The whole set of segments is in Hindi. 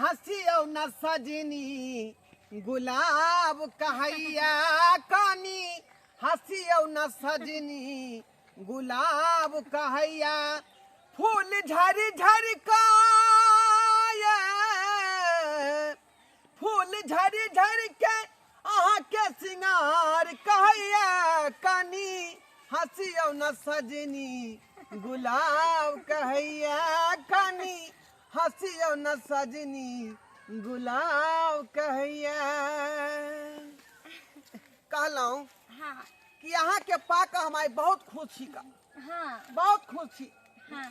हंसियो न सजनी गुलाब कहैया कानी हंसियो न सजनी गुलाब कहैया फूल झरी झरी का फूल झरी झरी के अहाँ के सिंगार कहैया कानी हंसियो न सजनी गुलाब कहैया कानी हंसियो न सजनी गुलाब कहैया। कहलूं हाँ कि यहाँ के पाक हमारी बहुत खुशी का हाँ बहुत खुशी हाँ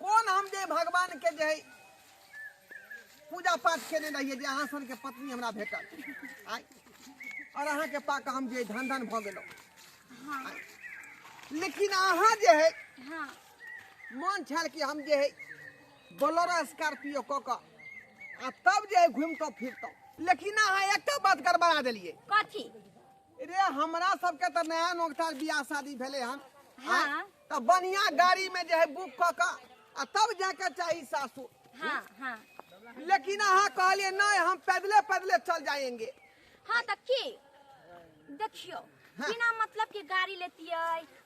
कौन हम जे भगवान के जे पूजा पाठ केने रहिए जे अहाँ सन के पत्नी हमरा भेटल आय और अहाँ के पाक हम जे धन धन भ गेलो हाँ लेकिन अहाँ जे है हाँ मन छल कि हम जे है बोलेरो स्कॉर्पियो क आ तब जे घूमतो फिरतो लेकिन अहाँ एकटा बात गड़बड़ा देलिए कथी रे हमरा सबके त नया नोकतार बियाह शादी भेले हन हाँ त बढ़िया गाड़ी में जे है बुक क के आ तब जाके चाहिए सासू हाँ हाँ लेकिन अहाँ कहलिए नहीं हम पैदले पैदले चल जाएंगे। हाँ तो की देखियो बिना मतलब की गाड़ी लेती है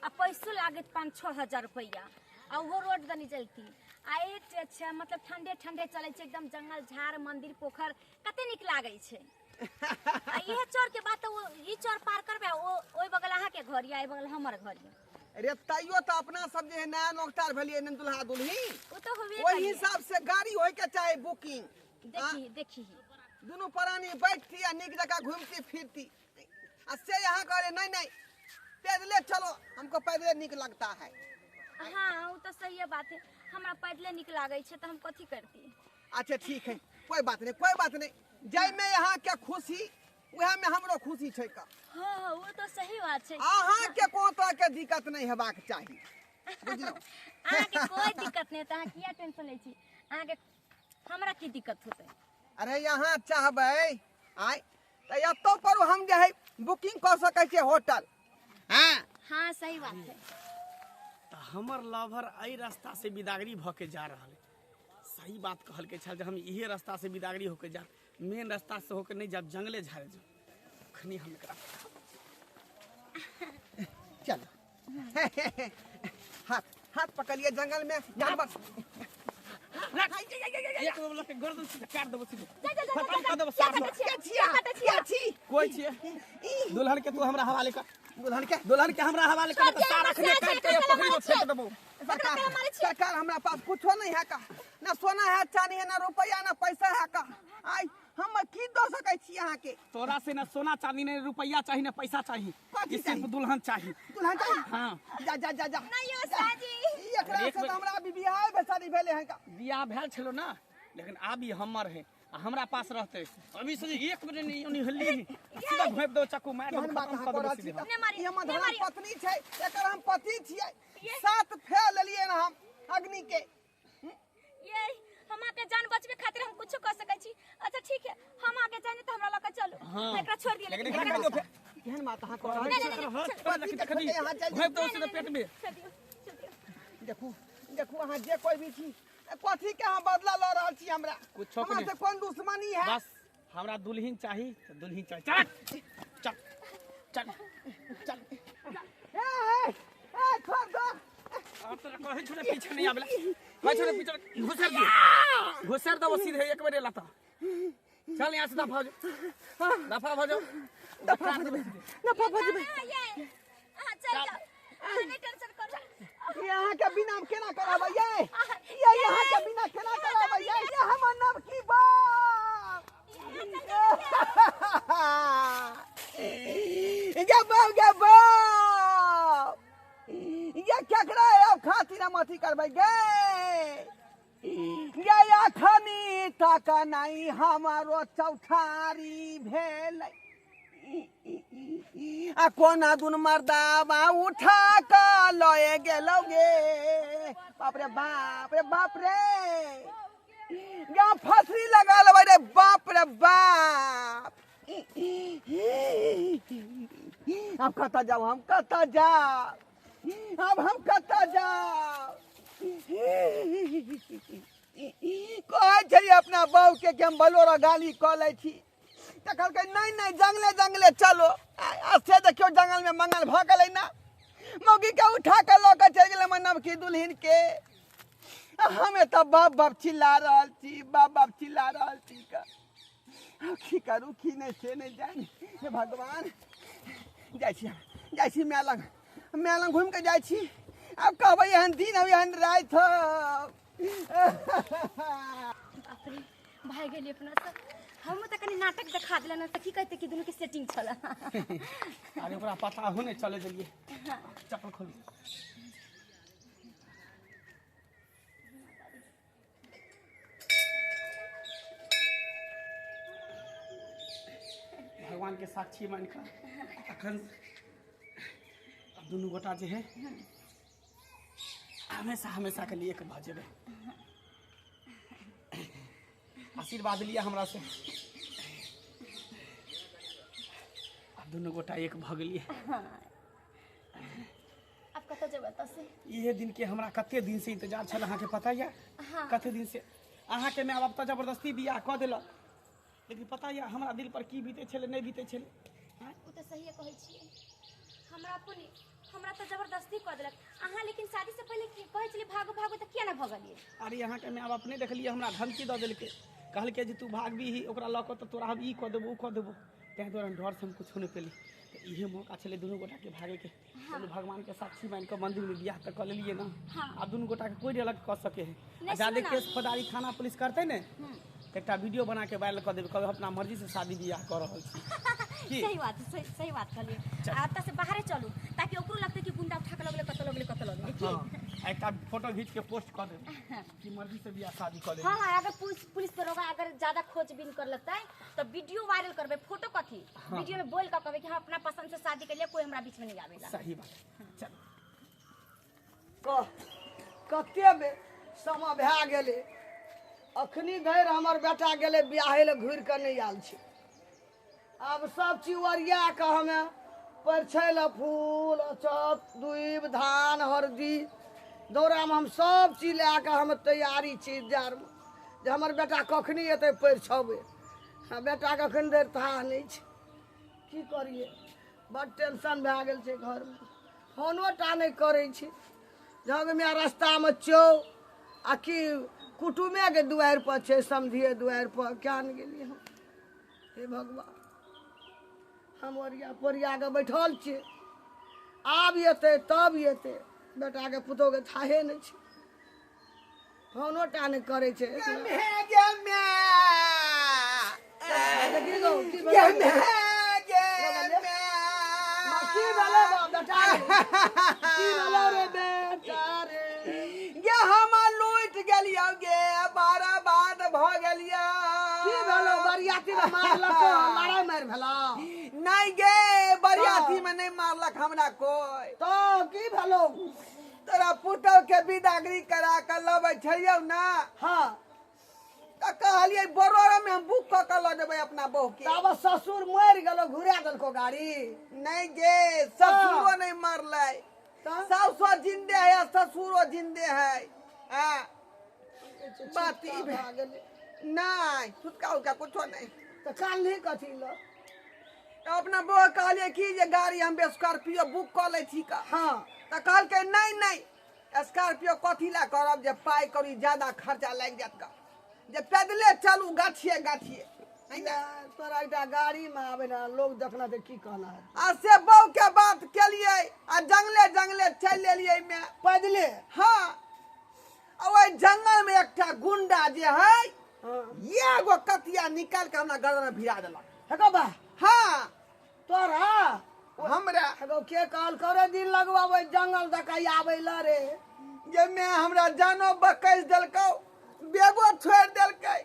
आ पैसो लागत 5-6 हजार रुपया आ वो रोड दनी चलती आ अच्छा मतलब ठंडे ठंडे चले छे एकदम जंगल झाड़ मंदिर पोखर कते निक लागे छे आ इहे चोर के बात वो ई चोर पार करबे ओई बगल अहाँ के घर या ए बगल हमर घर या अरे तैयो तो अपना सब जे नया नोकतार भेलिए न दुल्हा दुल्ही वो तो होबे वही हिसाब से गाड़ी होय के चाहे बुकिंग देखी देखी दोनों प्राणी बैठती आ निक जगह घूमती फिरती आ से यहाँ करे नहीं नहीं पैदले चलो हमको पैदले निक लगता है। हाँ वो तो सही है बात है हमरा पैदले निक लागे छे तो हम कथी करती। अच्छा ठीक है कोई बात नहीं जय में यहाँ के खुशी वह में हमरो खुशी छै का। हाँ वो तो सही बात है अहाँ के को तो के दिक्कत नहीं हेबाक चाहिए बुझलो अहाँ के कोई दिक्कत नहीं तो अहाँ किया टेंशन ले छी अहाँ के हमरा की दिक्कत होते। अरे यहाँ चाहबे आय तो एतो पर हम जे है बुकिंग कर सकै छे होटल। हाँ हाँ सही बात है हमर लवर एहि रास्ता से बिदागरी भ के जा रहा है सही बात कहल के छल हम इहे रास्ता से बिदागरी होके जा मेन रास्ता से होके नहीं जब जंगले झाड़ जा खनी हम एकरा चलो हाथ हाथ पकड़िए जंगल में जानवर एक बोला के गर्दन से काट देबो सीधे जा खत्म कर देबो सार क्या छी कोई छिए दुल्हन के तू हमरा हवाले कर दुल्हन के हमरा हवाले कर सारा खने काट के पोखरी में फेंक देबो। सरकार हमरा पास कुछ नहीं है का ना सोना है चांदी है ना रुपया ना पैसा है का आई हम की दो सकै छी अहाँ के तोरा से ना सोना चांदी ने रुपया चाहिए ना पैसा चाहिए कथी सिर्फ दुल्हन चाहिए हाँ जा जा जा जा नहीं हो साजी एकरा से तो हमरा अभी बियाह भे शादी भेले है का बियाह भेल छलो ना लेकिन अभी हमर है हमरा पास रहते अभी से 1 मिनट नहीं हल्ली सीधा घोप दो चाकू मार दो खत्म कर दो सीधे ये हमर धर्म पत्नी छै एकर हम पति छियै साथ फेल लेलिए ना हम अग्नि के ये हम आके जान बचबे खातिर हम कुछ कर सकै छी। अच्छा ठीक है हम आके जाने तो हमरा लका चलो एकरा छोड़ दिए लेकिन केहन बात अहाँ को घोप दो सीधे पेट में देखू अहाँ जे कोई भी छी कथी के हम बदला ल रहल छी हमरा कुछ हमरा से कोन दुश्मनी है बस हमरा दुल्हन चाहिए तो दुल्हन चाहिए चल चल चल ए छोड़ दो अब तो कहे छोड़े पीछे नहीं आवेला कहे छोड़े पीछे घुसर दो सीधे एक बार लाता चल यहां से दफा हो जाओ दफा हो जबे ये हां चल जाओ नहीं टेंशन करो यहाँ के बिना हम केना करब ये यहाँ के बिना केना करब ये हमर नाम की बाप गब ये केकरा अब खातिर हम अथी करबै गे ये अखनी तक नहीं हमारो चौठारी भेल आ कोना दुन मर्दावा उठा के लए गेलो गे बाप रे या फसरी लगा लेबै रे बाप बाप अब कत जाओ हम कत जाओ अब हम कत जाओ कहै छै अपना अपना बहू के हम बलोरा गाली कह ले छी तो कहलकै नहीं नहीं जंगले जंगले चलो से देखियो जंगल में मंगल भ गेलै ना मौगी के उठा के ल के चल गेलै मनब की दुल्हन के हमें तो बाप बाप चिल्ला रहल छी बाप बाप चिल्ला रहल छी का की करू की नहीं से नहीं जानी हे भगवान जाइ छी मैं लग घूम के जाइ छी अब कहबै एहन दिन अब एहन रात हो बाप रे भाई गेली अपना सब हम त कनी नाटक दिखा देला ना त की कहते कि दोनों के सेटिंग छला अरे ओकरा पता हो नहीं चले देलिए चप्पल खोल भगवान के साक्षी मान कर अखन दोनों गोटा जे है हमेशा हमेशा के लिए एक भ जेबै आशीर्वाद लिया हमरा से अब दोनों गोटा एक भ गेलिए अब कत जेबै त से ये दिन के हमरा कते दिन से इंतजार छल अहाँ के पता है कते दिन से अहाँ के मैं अब त जबरदस्ती बियाह क देलक लेकिन पता है हमरा दिल पर की बीते छले नहीं बीते छले उ त सही कहै छी हमरा त जबरदस्ती क देलक अहाँ लेकिन शादी से पहले की कहै छली भागो भागो त किया ना भगलिए अरे यहाँ के मैं अब अपने देखलिए हमरा धमकी द देलके कहलके जे तू भागबी ही ओकरा ल क त तोरा हम ई क देबो उ क देबो तै दौरान डर से हम कुछ नहीं पेली इहे मौका छले दोनों गोटा के भागे के चलो भगवान के साक्षी मान के मंदिर में बियाह त कर लेलिए ना अब दोनों गोटा के कोई अलग कर सके है ज्यादा केस फौजदारी थाना पुलिस करते ने एकटा वीडियो बना के वायरल कर देबे कभी अपना मर्जी से शादी बियाह कर रहल छी सही बात कहलिए आता से बाहर चलू ताकि ओकरो लगते कि गुंडा उठा के लगले कत लगले हां एकटा फोटो खींच के पोस्ट कर देबे कि मर्जी से बियाह शादी कर लेबे हां अगर पुलिस दरोगा अगर ज्यादा खोजबीन कर लेते तो वीडियो वायरल करबे फोटो कथी वीडियो में बोल के कहबे कि हम अपना पसंद से शादी के लिए कोई हमरा बीच में नहीं आवेला सही बात चल कते बे समा भए गेले अखनी धरि हमर बेटा गेले बियाहे ले घुर के नहीं आल छी अब सब चीज ओरिया के हमें परछैल फूल अचत दूब धान हरदी दौरा में हम सब चीज ला के हम तैयारी छी जार में जे हमर बेटा कखनी एते परिछबे बेटा कखन देर था नहीं छै की करिए बड़ टेंशन भए गेल छै घर में फोनो टा नहीं करे छी जब मैं रास्ता में चौ आ की कुटुमे के दुआर पर छे समझिए दुआर पर क्या न गेलिए हम हे भगवान हम ओरिया पोरिया के बैठल छे आब येते तब येते बेटा के पुतो के थाहे नहीं छे फोनो टा नहीं करे छे लूट गेलियो गे 12 बाद भ गेलियो की भेलो बरियाती में मारलक लड़ाई मार भेलो नहीं गे बरियाती में नहीं मारलक हमरा कोई तो की भेलो तोरा पुतौ के विदागरी करा के लबै छलियौ ना हां त कहलिए बरोरा में हम बुक क के ल देबै अपना बहू के तब ससुर मर गेलो घुरा देलको गाड़ी नहीं गे ससुरो नहीं मारलै सासुर जिंदे है ससुरो जिंदे है हां बात ई भए गेलै नहीं छुटका उका कुछो नहीं तो काल ही कथी लो अपना बहू कहलिए कि जे गाड़ी हम स्कॉर्पियो बुक कर ले छी का हां त कहल के नहीं स्कॉर्पियो कथी ला करब जे पाई करी ज्यादा खर्चा लग जात का जे पैदले चलू गाछिए तोरा एकटा गाड़ी में आवे ना लोग देखना दे की कहना है आ से बहू के बात के लिए आ जंगले चल लेलिए मैं पैदले हां ओए जंगल में एकटा गुंडा जे है ये गो कतिया निकाल के हमरा गर्दन में भिड़ा देलक हेको बा हां तोरा हमरा हेको के काल करे दिन लगवावे जंगल दकाई आवे ल रे जे मैं हमरा जानो बकैस देलको बेगो छोड़ देलकै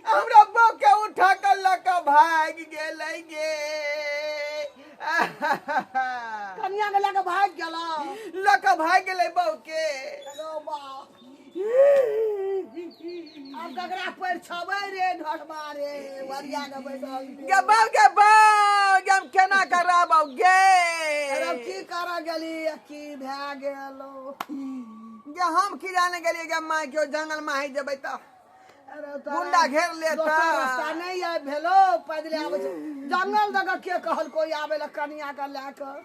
हमरा बो के उठा के लका भाग गेलै गे कन्या के लका भाग गेला लका भाग गेलै बहू के हेलो बा अब गगरा पर छबै रे ढटबा रे वरिया के बैठल गे हम केना करब गे अरे की करा गेली की भए गेलो गे हम की जाने गेलिए गे माय के जंगल में ही जेबै त गुंडा घेर लेता रास्ता नहीं है भेलो पैदल आवे छै जंगल जगह के कहल कोई आवे ला कनिया का लेकर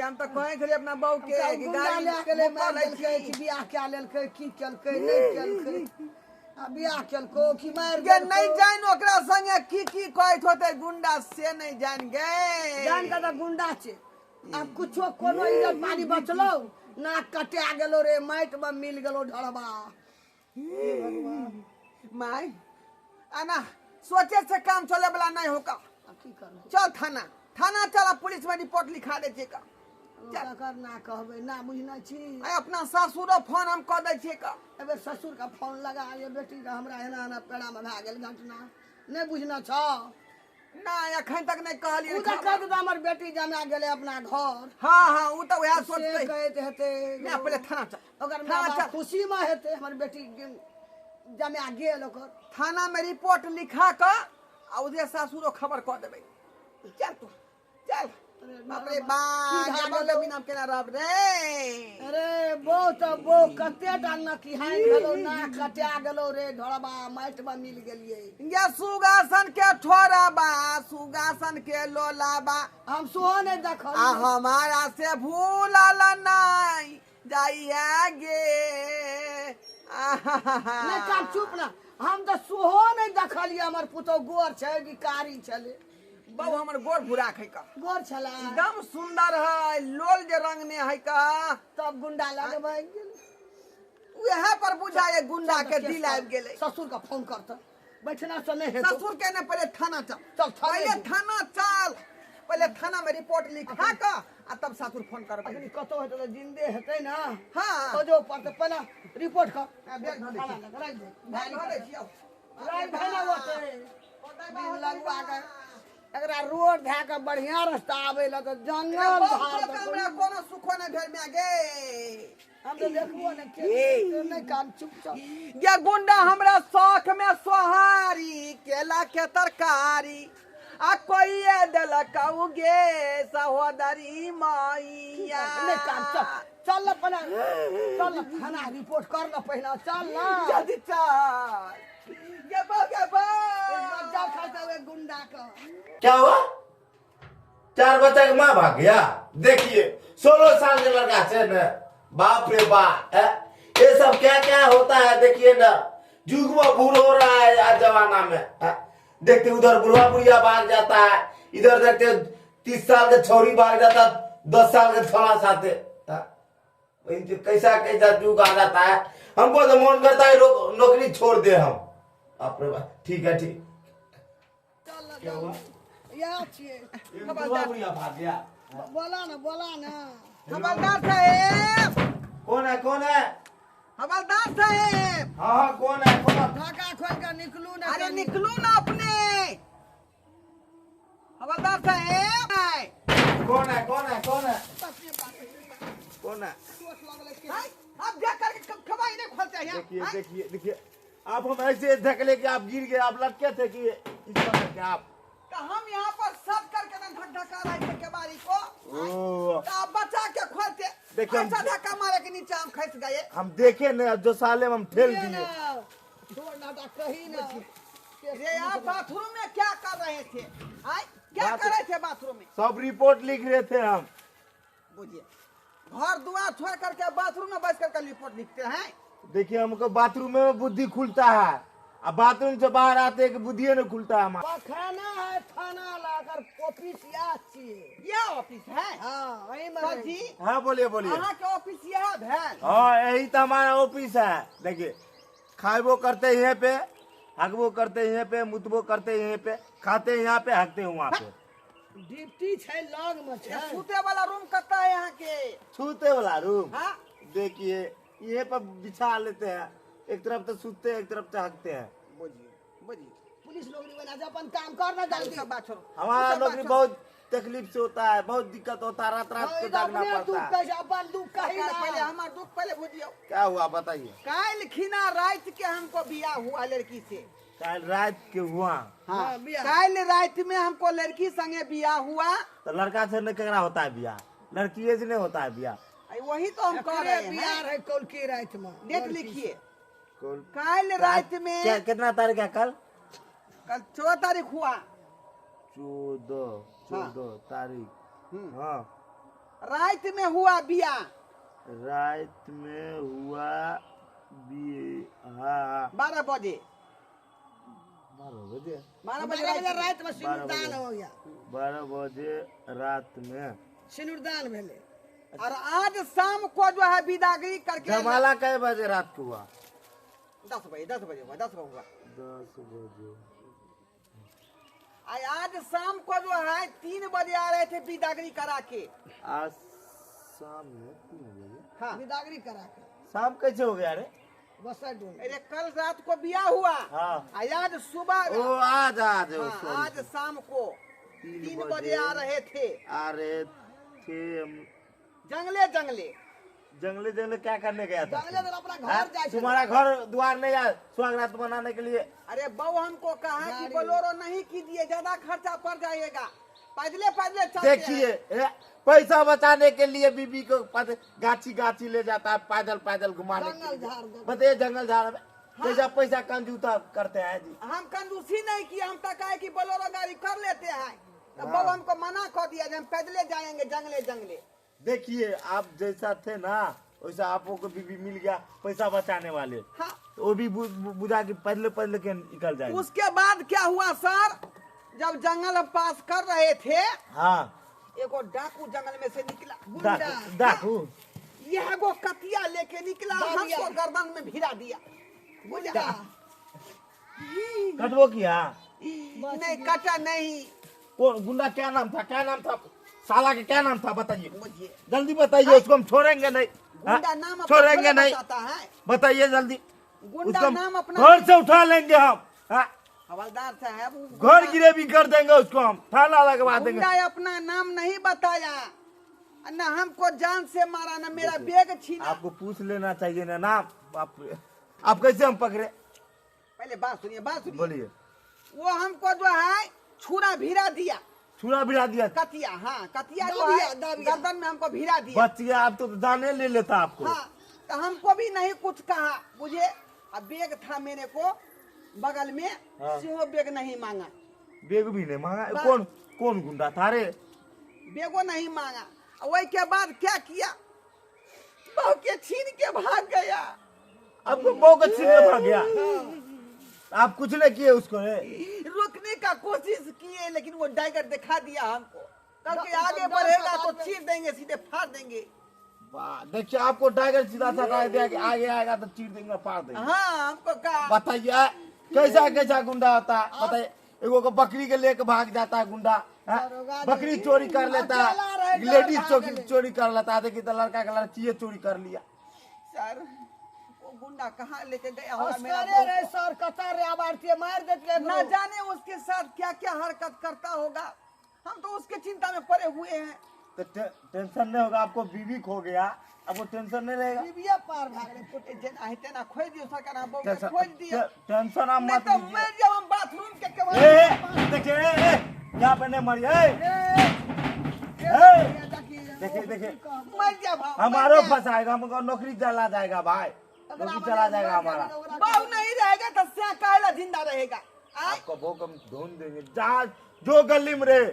हम तो कहे छलिए अपना बहू के कि गुंडा गाड़ी ले गेले मार देलकै कि बियाह क्या लेलकै की केलकै नहीं केलकै आ बियाह केलको कि मार के नहीं जान ओकरा संगे की कहत होते गुंडा से नहीं जान गए जान का गुंडा छै अब कुछो कोनो इज्जत पानी बचलो ना कटे गेलो रे माइट में मिल गेलो ढड़बा माय आना सोचे से काम चले वाला नहीं होगा की करना चल थाना चला पुलिस में रिपोर्ट लिखा दे छे का करना कहबे ना बुझना छी आई अपना ससुरो फोन हम कह दे छे का एबे ससुर का फोन लगा ये बेटी का हमरा एना पेड़ा में भा गेल घटना नहीं बुझना छ ना अखन तक नहीं कहलिए उ त कह दे हमर बेटी जमा गेले अपना घर हां उ तो वह सोचते से कहते हेते मैं पहले थाना चल अगर मैं खुशी में हेते हमर बेटी जमा गेल ओकर थाना में रिपोर्ट लिखा का आ उधर ससुरो खबर कर देबे चल तू चल अरे बाप बोले बिना केना रब रे अरे बो कते डालना की हाइ गेलो ना कटा गेलो रे ढड़बा माइट में मिल गेलिए ये सुगासन के ठोरबा सुगासन के लोलाबा हम सोहो नहीं देखल आ हमारा से भूलल नहीं जाइए गे नहीं का चुप ना हम तो सोहो नहीं देखलिए हमर पुतो गोर छै कि कारी छले बहु हमर गोर भुरा है का गोर छला एकदम सुंदर है लोल जे रंग में है का तब गुंडा लगबै वह पर बुझाए गुंडा के दिल आबि गेले ससुर का फोन करता बैठना से नहीं है ससुर के ने पहले थाना चल चल पहले थाना चल पहले थाना में रिपोर्ट लिखा का आ तब ससुर फोन करबे अखनी कतो हेतै तो जिंदे हेतै ना हां तो जो पर पहला रिपोर्ट कर बैग धो दे राख दे बैग धो दे छियौ राख भेना होते दिन लगवा के एकरा रोड धै के बढ़िया रास्ता आवे ल तो जंगल झाड़ हमरा कोनो सुखो नहीं भेल में गे हम तो देखबो ने के नहीं काम चुपचाप ये गुंडा हमरा शौक में सोहारी केला के तरकारी आ कोई देलक गे सहोदरी मैया नहीं काम चल अपना चल थाना रिपोर्ट कर ना पहला चल ना जल्दी चल गेबो जा खाते हुए गुंडा का क्या हुआ 4 बच्चा का माँ भाग गया देखिए 16 साल के लड़का से न बाप रे बाप ये सब क्या क्या होता है देखिए ना जुग में भूल हो रहा है आज जमाना में देखते उधर बुढ़वा बुढ़िया भाग जाता है इधर देखते 30 साल के छोरी भाग जाता 10 साल के थोड़ा साथे कैसा कैसा जुग आ जाता है हमको तो मन करता है नौकरी छोड़ दे हम अपने बात ठीक है ठीक क्या हुआ या छिए बुढ़िया भाग गया बोला ना हवलदार साहेब कौन है हवलदार साहेब हाँ कौन है ढाका खोल कर निकलू ना अरे निकलू ना अपने हवलदार साहेब कौन है आप जा करके खबर ही नहीं खोलते हैं देखिए आप हम ऐसे धकले कि आप गिर गए आप लटके थे कि इस तरह के आप तो हम यहाँ पर सब करके ना धक्का रहे थे केवाड़ी को तो आप बचा के खोलते देखिए ऐसा धक्का मारे के नीचे हम खस गए हम देखे न जो साले में हम ठेल दिए छोड़ ना तो कहीं ना रे आप बाथरूम में क्या कर रहे थे क्या कर रहे थे बाथरूम में सब रिपोर्ट लिख रहे थे हम बुझिए घर दुआर छोड़ करके बाथरूम में बैठ करके रिपोर्ट लिखते हैं देखिए हमको बाथरूम में बुद्धि खुलता है अब बाथरूम से बाहर आते कि बुद्धि नहीं खुलता है हमारा खाना है थाना लाकर ऑफिस याद चाहिए ये ऑफिस है हाँ वही सर जी हाँ बोलिए अहाँ के ऑफिस याद है हाँ यही तो हमारा ऑफिस है देखिए खाएबो करते यहाँ पे हकबो करते यहाँ पे मुतबो करते यहाँ पे खाते यहाँ पे हकते वहाँ पे डिप्टी छै लग में छै सूते वाला रूम कत्ता है यहाँ के छूते वाला रूम हाँ देखिए ये पर बिछा लेते हैं एक तरफ तो सूते हैं एक तरफ से हकते हैं बुझिए पुलिस नौकरी बना जा अपन काम करना जल्दी सब बात छोड़ो हमारा नौकरी बहुत तकलीफ से होता है बहुत दिक्कत होता है रात रात को जागना पड़ता है अपन दुख कही ना पहले हमार दुख पहले बुझियो क्या हुआ बताइए काल खिना रात के हमको बियाह हुआ लड़की से कल रात के हुआ हाँ काल रात में हमको लड़की संगे बियाह हुआ तो लड़का से नहीं करा होता है बियाह लड़की से नहीं होता है बियाह वही तो हम कह रहे हैं बिहार है कल की रात में डेट लिखिए कल रात में क्या कितना तारीख है कल? कल 14 तारीख हुआ। 14 तारीख। हाँ रात में हुआ बिया। रात में हुआ हाँ 12 बजे 12 बजे रात में सिनुरदान हो गया। 12 बजे रात में सिनुरदान भेले। और आज शाम को जो है विदागरी करके जमाला कै बजे रात को हुआ? 10 बजे 10 बजे हुआ 10 बजे हुआ। 10 बजे। आज शाम को जो है 3 बजे आ रहे थे विदागरी करा के। आज शाम में 3 बजे। हाँ विदागरी करा के शाम कैसे हो गया रे? बसा डोल। अरे कल रात को बिया हुआ। हाँ आज सुबह ओ आज आज हाँ, sorry। आज शाम को 3 बजे आ रहे थे। आ रहे थे जंगले जंगले जंगले जंगले क्या करने गया था? जंगले तो अपना हाँ? घर जाए। तुम्हारा घर द्वार नहीं है स्वागत मनाने के लिए? अरे बहू हमको कहा कि बोलोरो नहीं कीजिए, ज्यादा खर्चा पड़ जाएगा, पैदले पैदले चलते हैं। देखिए पैसा बचाने के लिए बीबी को गाछी गाछी ले जाता है पैदल पैदल घुमाने के लिए। बताइए जंगल झाड़ में कैसा पैसा कंजूता करते हैं जी। हम कंजूसी नहीं किया, हम तो कहे कि बोलोरो गाड़ी कर लेते हैं। तो बहू हमको मना कर दिया हम पैदले जाएंगे जंगले जंगले। देखिए आप जैसा थे ना वैसा आपको को बीबी मिल गया पैसा बचाने वाले। हाँ। तो वो भी बुझा के पैदले पैदले के निकल जाएंगे। उसके बाद क्या हुआ सर, जब जंगल पास कर रहे थे हाँ एगो डाकू जंगल में से निकला। डाकू यह गो कतिया लेके निकला, हमको गर्दन में भिड़ा दिया। कटबो किया? नहीं कटा नहीं। कौन गुंडा? क्या नाम था? क्या नाम था साला के? क्या नाम था बताइए मुझे जल्दी बताइए। उसको हम छोड़ेंगे नहीं। गुंडा नाम अपना छोड़ेंगे नहीं, बताता है। बताइए जल्दी। गुंडा उसको नाम अपना घर से उठा लेंगे हम। हाँ? हवलदार साहब घर गिरे भी कर देंगे उसको हम, थाना लगवा देंगे। गुंडा अपना नाम नहीं बताया, न हमको जान से मारा, न मेरा बैग छीना। आपको पूछ लेना चाहिए ना नाम। आप कैसे हम पकड़े? पहले बात सुनिए, बात सुनिए। बोलिए। वो हमको जो है छुरा भिड़ा दिया। छुरा भिड़ा दिया? कतिया, हाँ कतिया जो है गर्दन में हमको भिड़ा दिया। बच गया। आप तो जाने ले लेता आपको। हाँ तो हमको भी नहीं कुछ कहा मुझे। अब बैग था मेरे को बगल में, हाँ। सिंहो बैग नहीं मांगा। बैग भी नहीं मांगा? कौन कौन गुंडा था रे? बेगो नहीं मांगा। वही के बाद क्या किया, बहू के छीन के भाग गया। आपको बहू का छीन के भाग गया? आप कुछ नहीं किए उसको रे? रोकने का कोशिश किए लेकिन वो टाइगर दिखा दिया हमको। कल के आगे बढ़ेगा तो चीर देंगे, सीधे फाड़ देंगे। देखिए आपको टाइगर सीधा सा दिया कि आगे आएगा तो चीर देंगे फाड़ देंगे। हाँ हमको कहा। बताइए कैसा कैसा गुंडा होता है बताइए। एगो को बकरी के लेके भाग जाता है गुंडा, बकरी चोरी कर लेता है, लेडीज चोरी कर लेता है। देखिए तो लड़का का लड़की चोरी कर लिया। सर वो गुंडा कहाँ लेके गया होगा मेरा रे सर कतर रे आबारती मार देते। न जाने उसके साथ क्या क्या हरकत करता होगा। हम तो उसके चिंता में पड़े हुए हैं। तो टेंशन नहीं होगा आपको, बीवी खो गया आपको टेंशन नहीं रहेगा। बीबिया पार भाग फुटे जेना है तेना खोज दियो सरकार, हम टेंशन खोज दिया। टेंशन आप नहीं मत तो लीजिए। मैं जब हम बाथरूम के केवल देखिए यहाँ पे नहीं मरिए। देखिए देखिए मर जा भाव हमारो फंसाएगा, हमको नौकरी चला जाएगा भाई, नौकरी चला जाएगा हमारा। बाहु नहीं रहेगा तो क्या कायला जिंदा रहेगा। आपको वो हम ढूंढ देंगे जहाँ जो गली में रहे,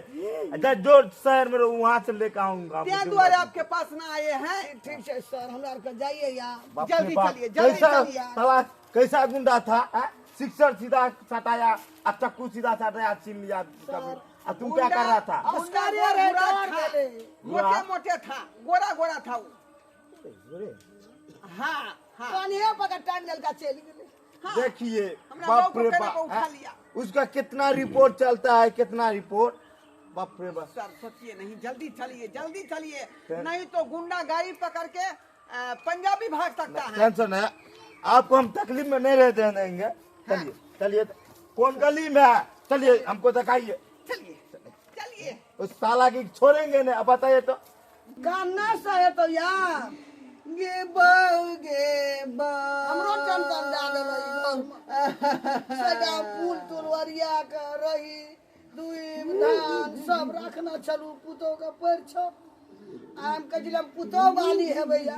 जो शहर में रहे वहाँ से लेकर आऊंगा। क्या द्वारा आपके पास ना आए हैं। ठीक है सर हमरा के जाइए यहाँ। जल्दी चलिए, जल्दी चलिए। कैसा गुंडा था? सिक्सर सीधा सटाया, अब चक्कू सीधा सटाया, छीन लिया। अब तुम क्या कर रहा था? मोटे मोटे था, गोरा गोरा था वो। हाँ हाँ पानिया पकड़ टांग लेल का चली गेले। देखिए हमरा बाप बहू रे को पेड़ पे उठा बाप, लिया। उसका कितना रिपोर्ट चलता है, कितना रिपोर्ट। बाप रे बाप। सर सोचिए नहीं, जल्दी चलिए, जल्दी चलिए, नहीं तो गुंडा गाड़ी पकड़ के पंजाबी भाग सकता है। टेंशन है आपको, हम तकलीफ में नहीं रहते देंगे। चलिए चलिए, कौन गली में है चलिए हमको दिखाइए। चलिए चलिए। उस साला की छोड़ेंगे नहीं। अब बताइए तो गाना सहे तो यार गे बहू गे बहू हमरो टेंशन जा देलै। सगा फूल तुलवरिया का रही दुई धान सब रखना चलू पुतो का पर छ आम के जिला पुतो वाली है भैया।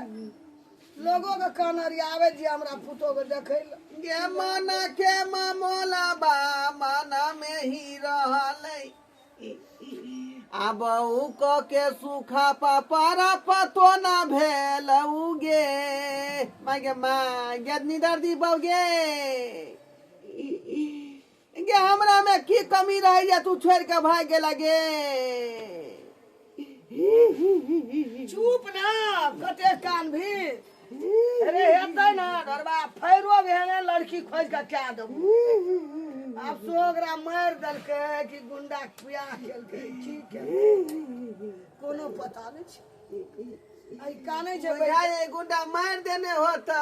लोगों के कानरी आवे जी हमरा पुतो के देखे ला गे मन के मामला बा मन में ही रहले आ बहू क के सुखा पापरा पतो ना भेल उगे मागे माँ गे निदर दी बउगे गे हमरा में की कमी रही है तू छोड़ के भाग गेला गे चुप ना कते कान भी अरे हेतै ना डरबा फैरो भेने लड़की खोज के क्या देबू अब सोगरा मार दलके कि गुंडा पिया खेलके ठीक है कोनो पता नहीं छै आई काने छै बुझाए गुंडा मार देने होता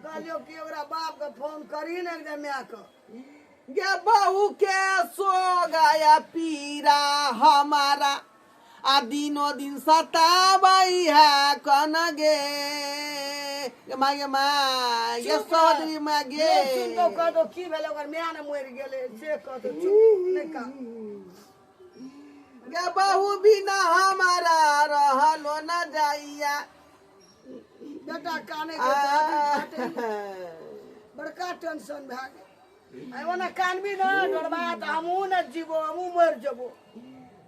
कहलियो कि ओकरा बाप के फोन करी ने एकदम मैं के गे बहू के सो गया पीरा हमारा आ दिनो दिन सताबई है कन गे मागे माँ ये सौदरी माँ गे सुन तो कह दो की भेले ओकर मैं ने मर गेले से कह दो चुप नहीं का गे बहू बिना हमारा रहलो न जाइया बेटा काने के दादी बड़का टेंशन भा गेल आई ओना कानबी ना डरबा त हमहू न जीवो हमहू मर जबो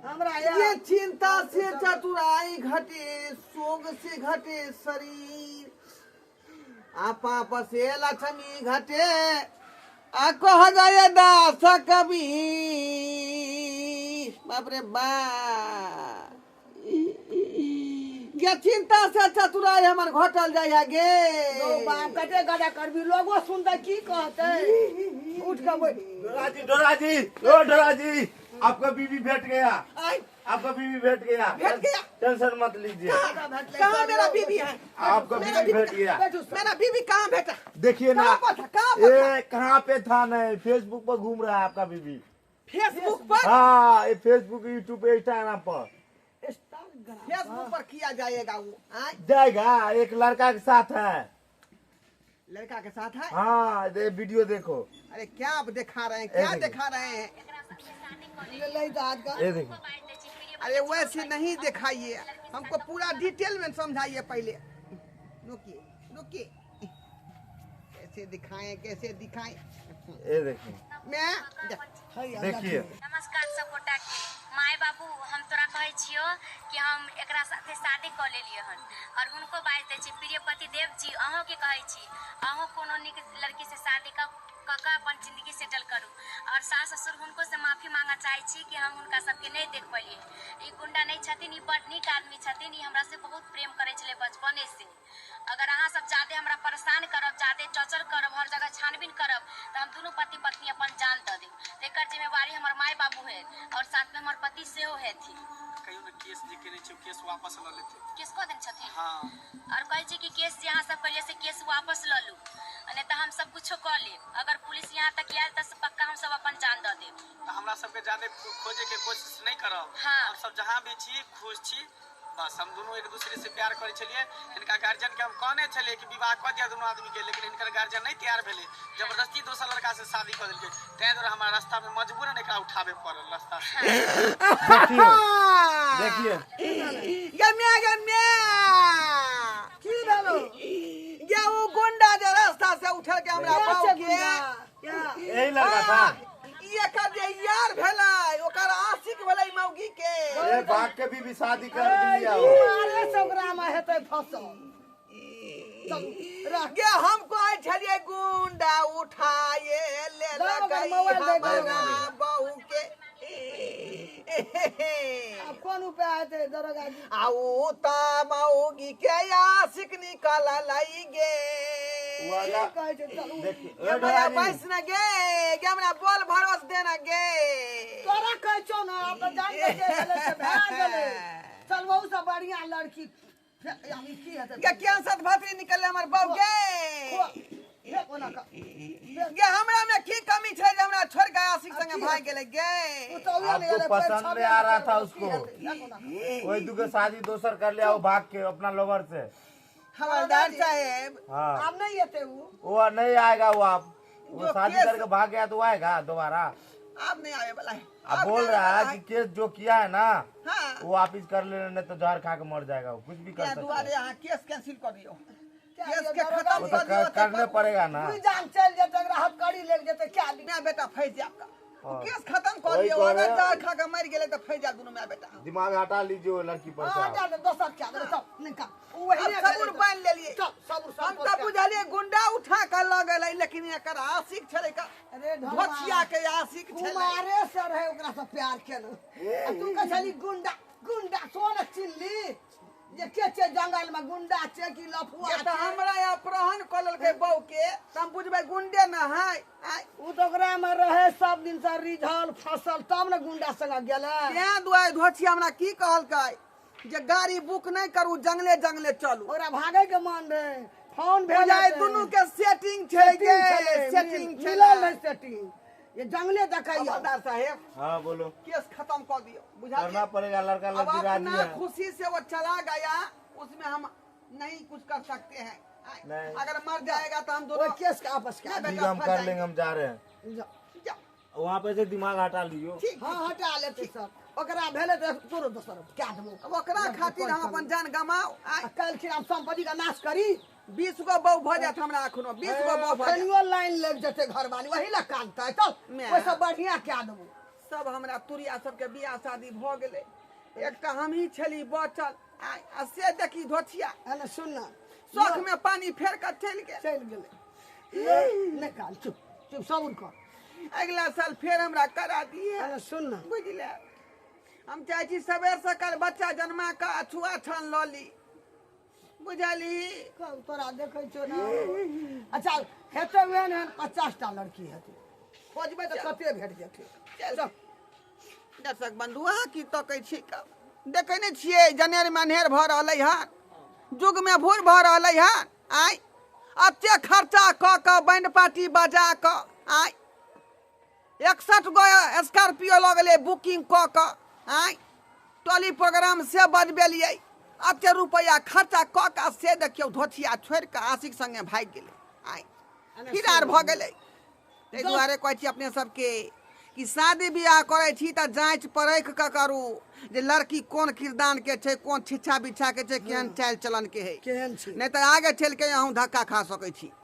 हमरा ये चिंता से चतुराई घटे सोग से घटे शरीर आ पाप से लक्ष्मी घटे आ कह गए दास कबीर बाप रे बा ये चिंता से चतुराई हमर घटल जाय गे लो बाप कते गदा करबी लोगो सुनते की कहते उठ के बोल डोरा जी ओ डोरा जी आपका बीवी भेट गया आपका बीवी भेट गया टेंशन मत लीजिए कहाँ मेरा बीवी है आपका बीवी भेट गया मेरा बीवी कहाँ भेटा देखिए ना कहाँ ये कहाँ पे था नहीं फेसबुक पर घूम रहा है आपका बीवी फेसबुक पर हाँ ये फेसबुक यूट्यूब पे इंस्टाग्राम पर फेसबुक पर किया जाएगा वो जाएगा एक लड़का के साथ है लड़का के साथ है हाँ ये वीडियो देखो अरे क्या आप दिखा रहे हैं क्या दिखा रहे हैं ये देखो अरे वैसे नहीं दिखाइए हमको पूरा डिटेल में समझाइए पहले रुकिए रुकिए कैसे दिखाएं ये देखिए मैं देखिए नमस्कार सब गोटा के माय बाबू हम तोरा कहे छियो कि हम एकरा साथे शादी कर लेलिए हन और हुनको बाज दे छी प्रियपति देव जी अहों के कहे छी अहों कोनो निक लड़की से शादी का अपन जिंदगी सेटल करू और सास ससुर हुनको से माफी मांगा चाहे छी कि हम उनका सबके नहीं देख पाइए ई गुंडा नहीं छथिन ई बड़ नीक आदमी छथिन ई हमरा से बहुत प्रेम करे छले बचपने से अगर अहाँ सब ज्यादा हमरा परेशान करब ज्यादा टॉर्चर करब हर जगह छानबीन करब तो हम दोनों पति पत्नी अपन जान दे देब एकर जिम्मेवारी हमर माय बाबू है और साथ में हमर पति सेहो है थी कहियो ना केस जे केने छै केस वापस ल लेते केस को दिन छथिन हाँ और कहे छी कि केस यहाँ सब पहले से केस वापस ल लू नहीं तो हम सब कुछ कर लेब अगर पुलिस यहाँ तक आयल तो पक्का हम सब अपन जान दे देब तो हमरा सबके ज्यादा खोजे के कोशिश नहीं करब हाँ। हम सब जहाँ भी छी खुश छी बस हम दोनों एक दूसरे से प्यार करे छलिए इनका गार्जियन के हम कहने छलिए कि विवाह कर दिया दोनों आदमी के लेकिन इनकर गार्जियन नहीं तैयार भेले जबरदस्ती दोसर लड़का से शादी कर दिलके तै दुआरे हमारा रास्ता में मजबूरन एकरा उठावे पड़ल रास्ता से देखिए गम्या की भेलो ये वो गुंडा जो रास्ता से उठल के हमरा पाव के यही लड़का था ये कर जे यार भेलै ओकर आशिक भेलै मौगी के ये भाग के भी शादी कर दिया वो मारे सबरा में हेतै फसल गे हमको आइ छलिए गुंडा उठाए ले लगा बहू के अब कौन उपाय हेतै दरोगा जी आउ ता मौगी के आशिक निकल लाई गे वाला कहै छै चलू देखिए हमरा पैस न गे हमरा बोल भरोस देना गे तोरा कहै छौ ना अब जान के गेले से भए गेले चल बहुत सा बढ़िया लड़की यानी की हेतै गे क्या सत भातरी निकल हमर बहू गे ये कोना का गे हमरा में की कमी छै जे हमरा छोड़ के आशिक संगे भाग गेलै गे आपको पसंद नहीं आ रहा था उसको कोई दूसरे शादी दोसर कर लिया वो भाग के अपना लोवर से हवलदार साहब हाँ अब नहीं हेतै वो नहीं आएगा वो आप वो जो शादी केस- करके भाग गया तो आएगा दोबारा अब नहीं आवे वाला है। अब बोल रहा है कि केस जो किया है ना हाँ वो वापिस कर लेना, नहीं तो जहर खा के मर जाएगा, वो कुछ भी कर क्या सकता दुआरे है। यहाँ केस कैंसिल कर दियो, क्या केस ये के दरोगा खत्म वो कर तो दियो करने पड़ेगा ना। तू जान चल जेते राहत कड़ी ले जेते क्या दी मैं बेटा फंस जा आपका हाँ। केस खत्म कर वही दियो, कह अगर रहे हैं। जहर खा के मर गेले तो फंस जा दोनों मैं बेटा। दिमाग हटा लीजिए वो लड़की पर से हां आप। जा दोसर क्या दे सब निकाल वही अब सबूर बांध ले लिए, चल सबूर हम तो बुझलिए गुंडा उठा कर ल गेलै, लेकिन एकर आशिक छले का अरे भछिया के आशिक छले। कुमारे सर है ओकरा से प्यार केना आ तू कहली गुंडा गुंडा सोन चिल्ली जे के जंगल में गुंडा छे कि लफुआ ये तो हमरा यहाँ प्रहन कलल के बहू के हम बुझबे गुंडे न है। उ तो ओकरा में रहे सब दिन से रिझल फसल तब न गुंडा संग गेले त्या दुआरे धोछिया हमरा की कहलकै जे गाड़ी बुक नहीं करू, जंगले जंगले चलू। ओकरा भागे के मन रहे फोन भेले बुझाय दुनू के सेटिंग छै गे, सेटिंग मिलल नहीं सेटिंग ये जंगले देखाइयो हवलदार साहेब हाँ बोलो, केस खत्म कर दियो, बुझा करना पड़ेगा, लड़का अब लड़की राजी अपना है। खुशी से वो चला गया, उसमें हम नहीं कुछ कर सकते हैं। नहीं। अगर मर जाएगा तो हम वो दोनों केस का आपस का नहीं, ठीक है, हम कर लेंगे, हम जा रहे हैं। जा। वहाँ पे से दिमाग हटा लियो। ठीक हां हटा लेते सर ओकरा भेले तो तोरो दोसर क्या देबो अब ओकरा खातिर हम अपन जान गमाओ। कल खिर हम संपत्ति का नाश करी 20 गो बहू भ जात हमरा अखनो, 20 गो बहू भ जात। खनियो लाइन लग जते घर वाली वही ला काटता है चल मैं- वो सब बढ़िया क्या देबो सब हमरा तुरिया सबके बियाह शादी भ गेलै, एकटा हम ही छली बचल। आ से देखी धोछिया अने सुन ना शौक में पानी फेर कर चल गेल। चल गेले निकाल चुप चुप सबूर कर अगला साल फेर हमरा करा दिए। अने सुन ना बुझले हम चाहे छी सबेर सकाल बच्चा जन्मा का छुआ छान ल ली, बुझली। कब तोरा देखै छौ ना अच्छा हेते वे ने 50 टा लड़की हेते खोजबै त कते भेट जेतै चल दर्शक बंधु अहाँ की तकै छी का देखै नै छियै जनेर मनेर भ रहलै हन, जुग में भूर भ रहलै हन। आइ अते खर्चा क के बैंड पार्टी बजा के आइ 61 गो स्कॉर्पियो लगले बुकिंग क के आइ टोली प्रोग्राम से बजबेलियै, अते रुपया खर्चा क के से देखियौ धोछिया छोड़ के आशिक संगे भाग गेलै। आइ फिरार भ गेलै। ताहि दुआरे कहै छी अपने सबके कि शादी बियाह करे छी त जांच परख के करू जे लड़की कोन किरदान के छै, कोन छिछा बिछा के छै, केहन चाल चलन के है, केहन छी नहीं तो आगे चल के अहूँ धक्का खा सकै छी।